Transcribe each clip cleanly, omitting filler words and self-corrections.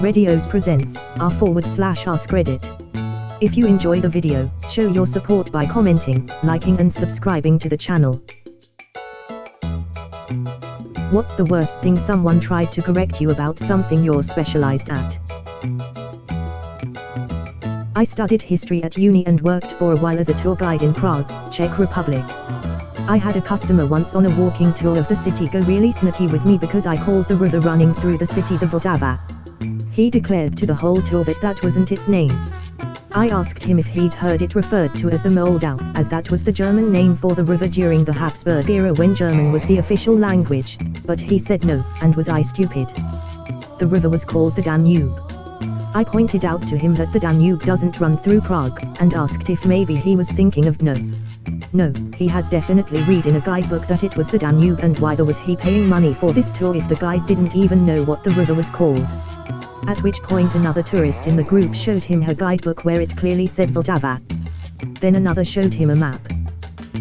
Reddeos presents r/AskReddit. If you enjoy the video, show your support by commenting, liking and subscribing to the channel. What's the worst thing someone tried to correct you about something you're specialized at? I studied history at uni and worked for a while as a tour guide in Prague, Czech Republic. I had a customer once on a walking tour of the city go really sneaky with me because I called the river running through the city the Vltava. He declared to the whole tour that that wasn't its name. I asked him if he'd heard it referred to as the Moldau, as that was the German name for the river during the Habsburg era when German was the official language, but he said no, and was I stupid? The river was called the Danube. I pointed out to him that the Danube doesn't run through Prague, and asked if maybe he was thinking of No, he had definitely read in a guidebook that it was the Danube, and why was he paying money for this tour if the guide didn't even know what the river was called? At which point another tourist in the group showed him her guidebook where it clearly said Vltava. Then another showed him a map.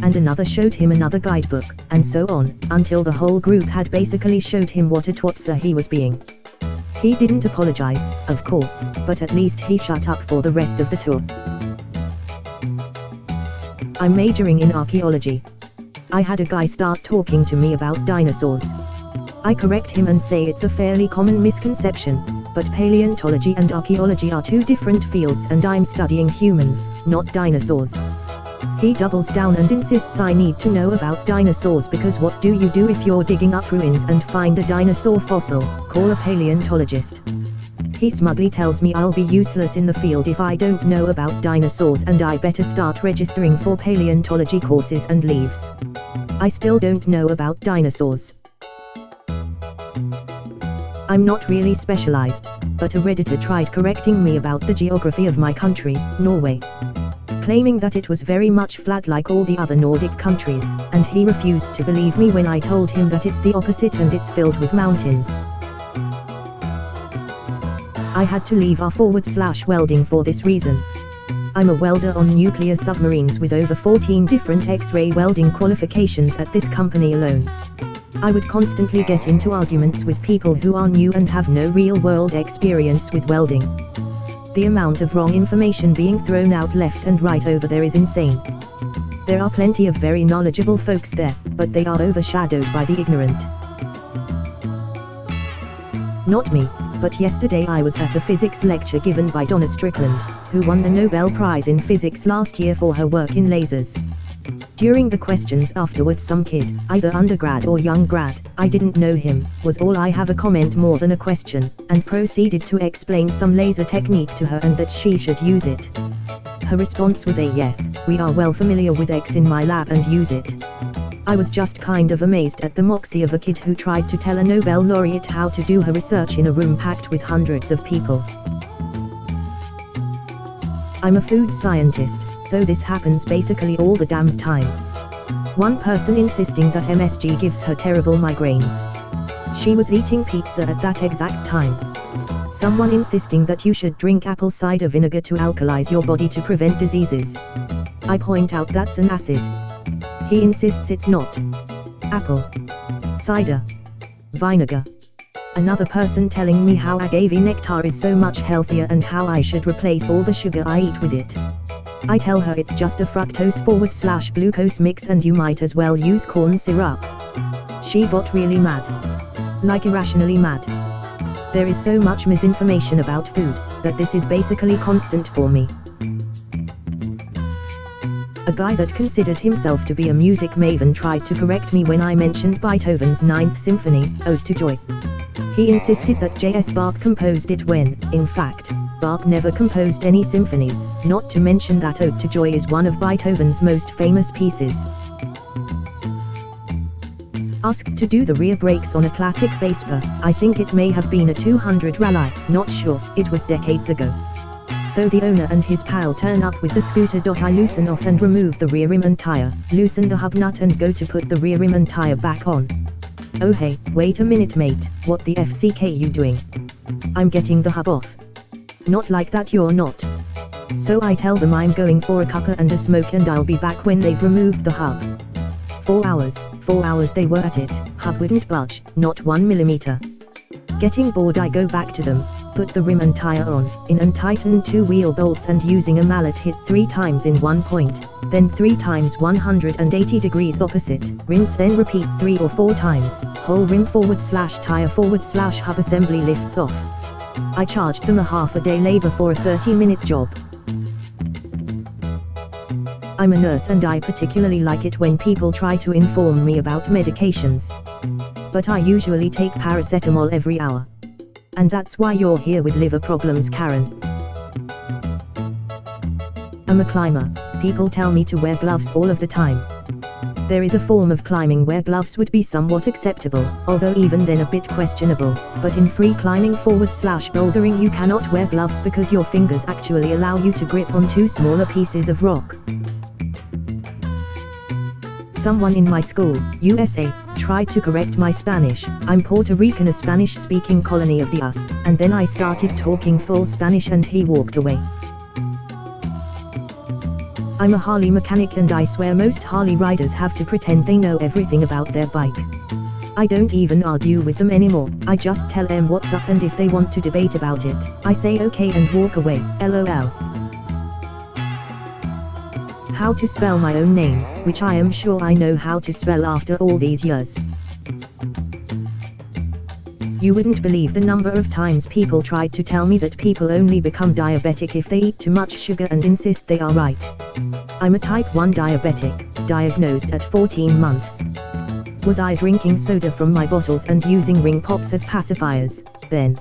And another showed him another guidebook, and so on, until the whole group had basically showed him what a twatser he was being. He didn't apologize, of course, but at least he shut up for the rest of the tour. I'm majoring in archaeology. I had a guy start talking to me about dinosaurs. I correct him and say it's a fairly common misconception, but paleontology and archaeology are two different fields and I'm studying humans, not dinosaurs. He doubles down and insists I need to know about dinosaurs because what do you do if you're digging up ruins and find a dinosaur fossil? Call a paleontologist. He smugly tells me I'll be useless in the field if I don't know about dinosaurs and I better start registering for paleontology courses and leaves. I still don't know about dinosaurs. I'm not really specialized, but a Redditor tried correcting me about the geography of my country, Norway, claiming that it was very much flat like all the other Nordic countries, and he refused to believe me when I told him that it's the opposite and it's filled with mountains. I had to leave r/welding for this reason. I'm a welder on nuclear submarines with over 14 different X-ray welding qualifications at this company alone. I would constantly get into arguments with people who are new and have no real-world experience with welding. The amount of wrong information being thrown out left and right over there is insane. There are plenty of very knowledgeable folks there, but they are overshadowed by the ignorant. Not me, but yesterday I was at a physics lecture given by Donna Strickland, who won the Nobel Prize in Physics last year for her work in lasers. During the questions afterwards, some kid, either undergrad or young grad, I didn't know him, was all I have a comment more than a question, and proceeded to explain some laser technique to her and that she should use it. Her response was a yes, we are well familiar with X in my lab and use it. I was just kind of amazed at the moxie of a kid who tried to tell a Nobel laureate how to do her research in a room packed with hundreds of people. I'm a food scientist, so this happens basically all the damn time. One person insisting that MSG gives her terrible migraines. She was eating pizza at that exact time. Someone insisting that you should drink apple cider vinegar to alkalize your body to prevent diseases. I point out that's an acid. He insists it's not. Apple cider vinegar. Another person telling me how agave nectar is so much healthier and how I should replace all the sugar I eat with it. I tell her it's just a fructose/glucose mix and you might as well use corn syrup. She got really mad. Like irrationally mad. There is so much misinformation about food, that this is basically constant for me. A guy that considered himself to be a music maven tried to correct me when I mentioned Beethoven's Ninth Symphony, Ode to Joy. He insisted that J.S. Bach composed it when, in fact, Bach never composed any symphonies, not to mention that Ode to Joy is one of Beethoven's most famous pieces. Asked to do the rear brakes on a classic Vespa, I think it may have been a 200 Rally, not sure, it was decades ago. So the owner and his pal turn up with the scooter. I loosen off and remove the rear rim and tire, loosen the hub nut and go to put the rear rim and tire back on. Oh hey, wait a minute mate, what the FCK you doing? I'm getting the hub off. Not like that you're not. So I tell them I'm going for a cuppa and a smoke and I'll be back when they've removed the hub. 4 hours they were at it, hub wouldn't budge, not 1 millimeter. Getting bored, I go back to them, put the rim and tire on, and tighten 2 wheel bolts and using a mallet hit 3 times in one point, then 3 times 180 degrees opposite, rinse then repeat 3 or 4 times, whole rim /tire /hub assembly lifts off. I charged them a half a day labor for a 30-minute job. I'm a nurse and I particularly like it when people try to inform me about medications. But I usually take paracetamol every hour. And that's why you're here with liver problems, Karen. I'm a climber. People tell me to wear gloves all of the time. There is a form of climbing where gloves would be somewhat acceptable, although even then a bit questionable, but in free climbing /bouldering you cannot wear gloves because your fingers actually allow you to grip on 2 smaller pieces of rock. Someone in my school, USA, tried to correct my Spanish. I'm Puerto Rican, a Spanish-speaking colony of the US, and then I started talking full Spanish and he walked away. I'm a Harley mechanic and I swear most Harley riders have to pretend they know everything about their bike. I don't even argue with them anymore, I just tell them what's up and if they want to debate about it, I say okay and walk away, LOL. How to spell my own name, which I am sure I know how to spell after all these years. You wouldn't believe the number of times people tried to tell me that people only become diabetic if they eat too much sugar and insist they are right. I'm a type 1 diabetic, diagnosed at 14 months. Was I drinking soda from my bottles and using ring pops as pacifiers, then?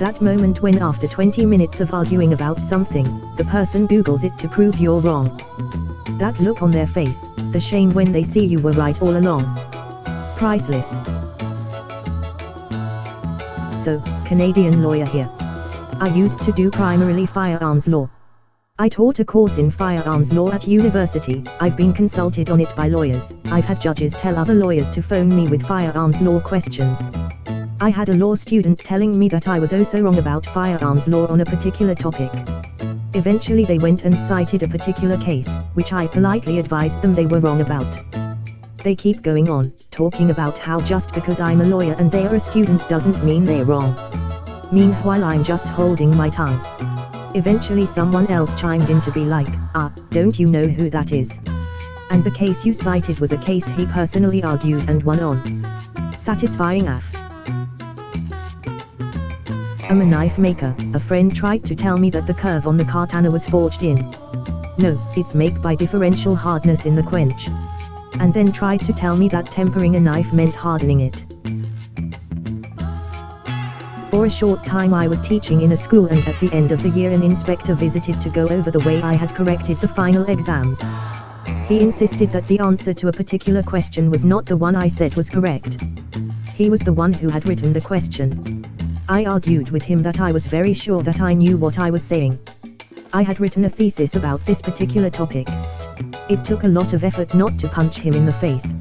That moment when after 20 minutes of arguing about something, the person Googles it to prove you're wrong. That look on their face, the shame when they see you were right all along. Priceless. So, Canadian lawyer here. I used to do primarily firearms law. I taught a course in firearms law at university. I've been consulted on it by lawyers. I've had judges tell other lawyers to phone me with firearms law questions. I had a law student telling me that I was oh so wrong about firearms law on a particular topic. Eventually they went and cited a particular case, which I politely advised them they were wrong about. They keep going on, talking about how just because I'm a lawyer and they are a student doesn't mean they're wrong. Meanwhile I'm just holding my tongue. Eventually someone else chimed in to be like, don't you know who that is? And the case you cited was a case he personally argued and won on. Satisfying AF. I'm a knife maker. A friend tried to tell me that the curve on the katana was forged in. No, it's make by differential hardness in the quench. And then tried to tell me that tempering a knife meant hardening it. For a short time I was teaching in a school and at the end of the year an inspector visited to go over the way I had corrected the final exams. He insisted that the answer to a particular question was not the one I said was correct. He was the one who had written the question. I argued with him that I was very sure that I knew what I was saying. I had written a thesis about this particular topic. It took a lot of effort not to punch him in the face.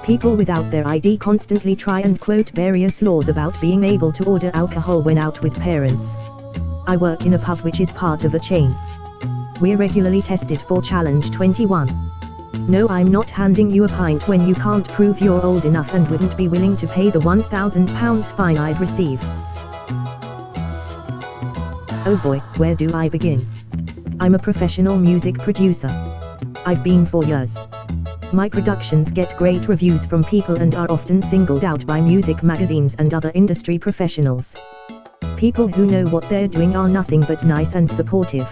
People without their ID constantly try and quote various laws about being able to order alcohol when out with parents. I work in a pub which is part of a chain. We're regularly tested for Challenge 21. No, I'm not handing you a pint when you can't prove you're old enough and wouldn't be willing to pay the £1,000 fine I'd receive. Oh boy, where do I begin? I'm a professional music producer. I've been for years. My productions get great reviews from people and are often singled out by music magazines and other industry professionals. People who know what they're doing are nothing but nice and supportive.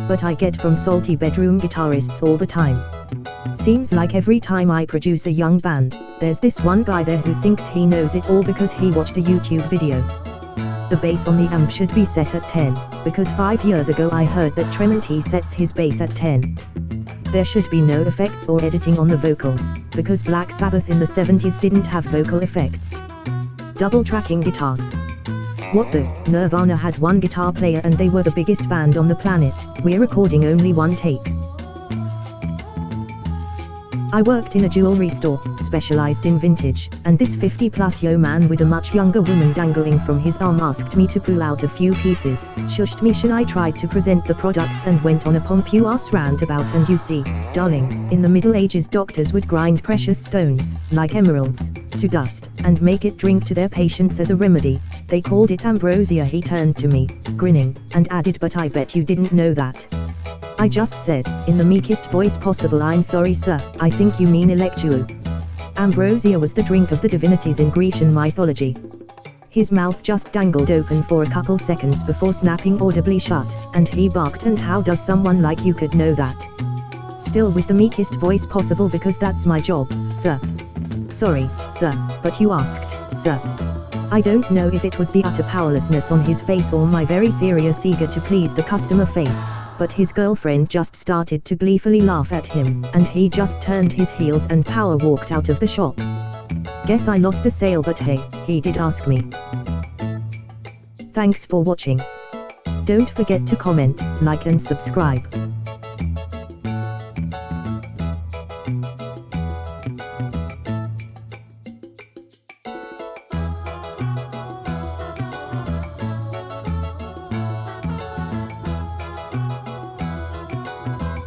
But I get from salty bedroom guitarists all the time. Seems like every time I produce a young band, there's this one guy there who thinks he knows it all because he watched a YouTube video. The bass on the amp should be set at 10, because 5 years ago I heard that Tremonti sets his bass at 10. There should be no effects or editing on the vocals, because Black Sabbath in the 70s didn't have vocal effects. Double tracking guitars. What the? Nirvana had one guitar player and they were the biggest band on the planet. We're recording only one take. I worked in a jewelry store, specialized in vintage, and this 50-plus-year man with a much younger woman dangling from his arm asked me to pull out a few pieces, shushed me. I tried to present the products and went on a pompous rant about, and you see, darling, in the Middle Ages doctors would grind precious stones, like emeralds, to dust, and make it drink to their patients as a remedy. They called it ambrosia. He turned to me, grinning, and added, but I bet you didn't know that. I just said, in the meekest voice possible, I'm sorry sir, I think you mean electual. Ambrosia was the drink of the divinities in Grecian mythology. His mouth just dangled open for a couple seconds before snapping audibly shut, and he barked, and how does someone like you could know that? Still with the meekest voice possible, because that's my job, sir. Sorry, sir, but you asked, sir. I don't know if it was the utter powerlessness on his face or my very serious eager to please the customer face, but his girlfriend just started to gleefully laugh at him, and he just turned his heels and power walked out of the shop. Guess I lost a sale, but hey, he did ask me. Thanks for watching. Don't forget to comment, like and subscribe.